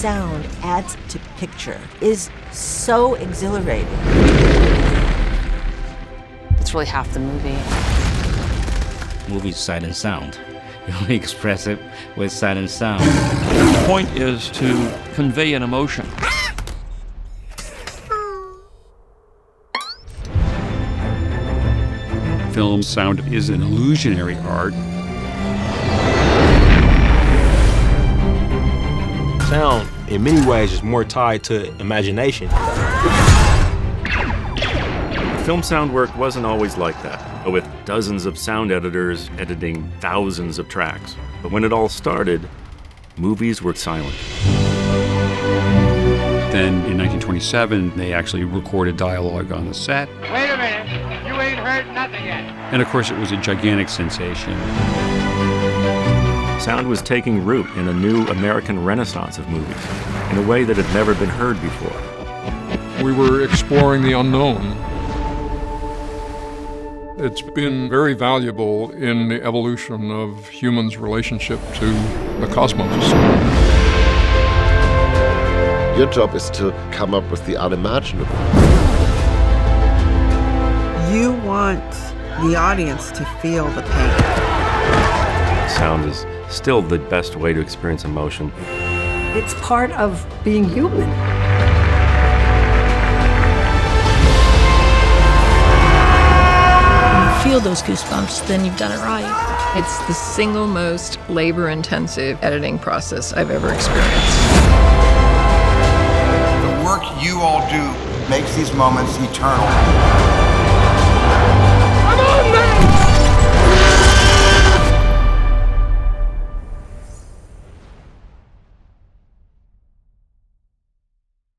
sound adds to picture is so exhilarating. It's really half the movie. Movie's sight and sound. You only express it with sight and sound. The point is to convey an emotion. Film sound is an illusionary art. Sound, in many ways, is more tied to imagination. Film sound work wasn't always like that, with dozens of sound editors editing thousands of tracks. But when it all started, movies were silent. Then in 1927, they actually recorded dialogue on the set. Wait a minute, you ain't heard nothing yet. And of course, it was a gigantic sensation. Sound was taking root in a new American renaissance of movies, in a way that had never been heard before. We were exploring the unknown. It's been very valuable in the evolution of humans' relationship to the cosmos. Your job is to come up with the unimaginable. You want the audience to feel the pain. Sound is still the best way to experience emotion. It's part of being human. Feel those goosebumps, then you've done it right. It's the single most labor-intensive editing process I've ever experienced. The work you all do makes these moments eternal.